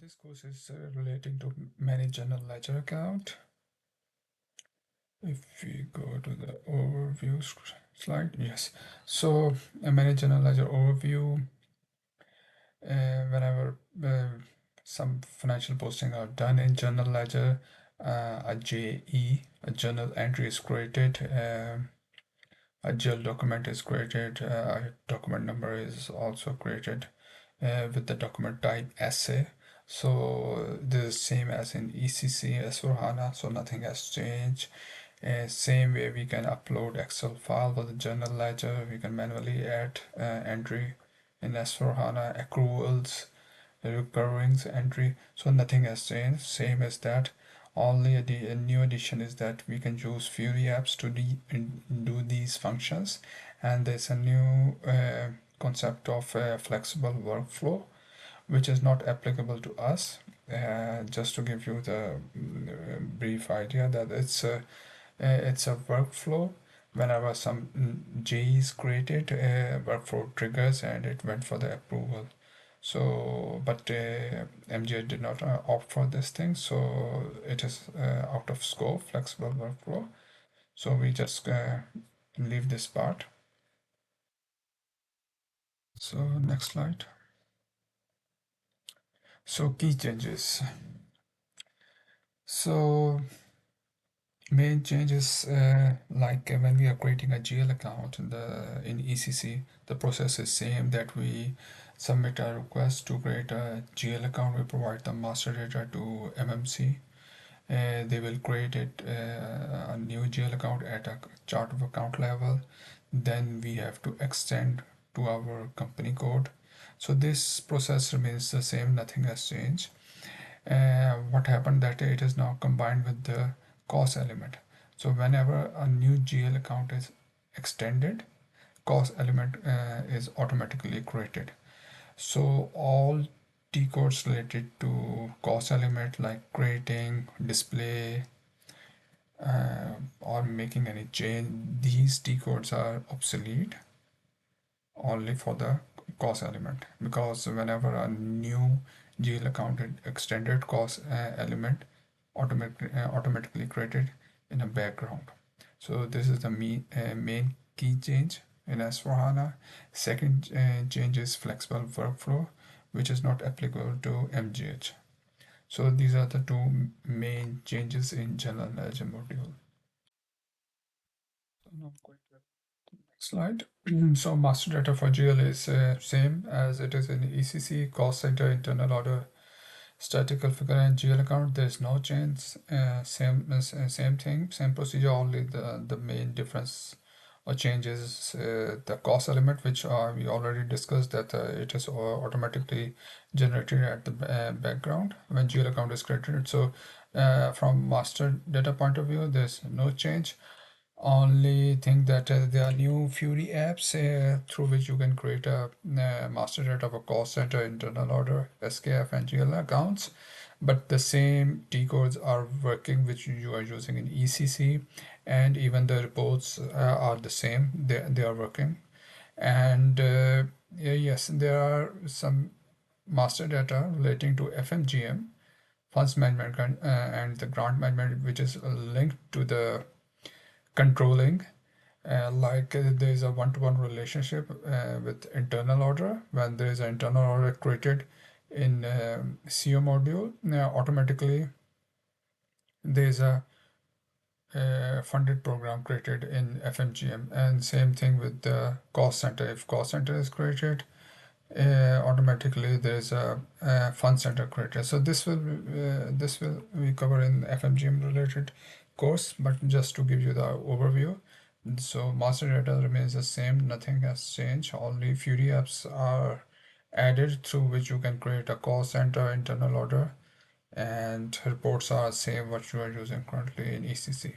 this course is relating to manage general ledger account. If we go to the overview slide, yes. So a manage general ledger overview. Whenever some financial posting are done in general ledger, a JE, a journal entry is created. A GL document is created. A document number is also created with the document type essay. So this is same as in ECC as for HANA, so nothing has changed. Same way we can upload Excel file for the journal ledger. We can manually add entry in S4HANA, accruals, recurrings entry. So nothing has changed. Same as that. Only a new addition is that we can use Fury apps to do these functions, and there's a new concept of flexible workflow, which is not applicable to us. Just to give you the brief idea that it's a workflow. Whenever some J is created, workflow triggers and it went for the approval. So, but MGA did not opt for this thing, so it is out of scope, flexible workflow. So we just leave this part. So next slide. So key changes. So main changes like when we are creating a GL account in ECC, the process is same that we submit a request to create a GL account. We provide the master data to MMC. They will create a new GL account at a chart of account level. Then we have to extend to our company code. So this process remains the same, nothing has changed. What happened that it is now combined with the cost element. So whenever a new GL account is extended, cost element is automatically created. So all T codes related to cost element like creating, display, or making any change, these T codes are obsolete only for the cost element, because whenever a new GL account extended cost element automatically created in a background. So this is the main key change in S4HANA. Second change is flexible workflow, which is not applicable to MGH. So these are the two main changes in general ledger module. So now I'm going to next slide. So master data for GL is same as it is in ECC, cost center, internal order, statistical figure, and GL account. There's no change. Same thing, same procedure. Only the main difference or change is the cost element, which we already discussed that it is automatically generated at the background when GL account is created. So from master data point of view, there's no change. Only thing that there are new Fury apps through which you can create a master data of a cost center, internal order, SKF, and GL accounts. But the same T codes are working which you are using in ECC, and even the reports are the same. They are working, and yes, there are some master data relating to FMGM, funds management, and the grant management, which is linked to the controlling. There is a one-to-one relationship with internal order. When there is an internal order created in CO module, automatically there is a funded program created in FMGM, and same thing with the cost center. If cost center is created, automatically there is a fund center created. So this will we cover in FMGM related course, but just to give you the overview. So master data remains the same, nothing has changed. Only Fury apps are added through which you can create a cost center, internal order, and reports are same what you are using currently in ECC.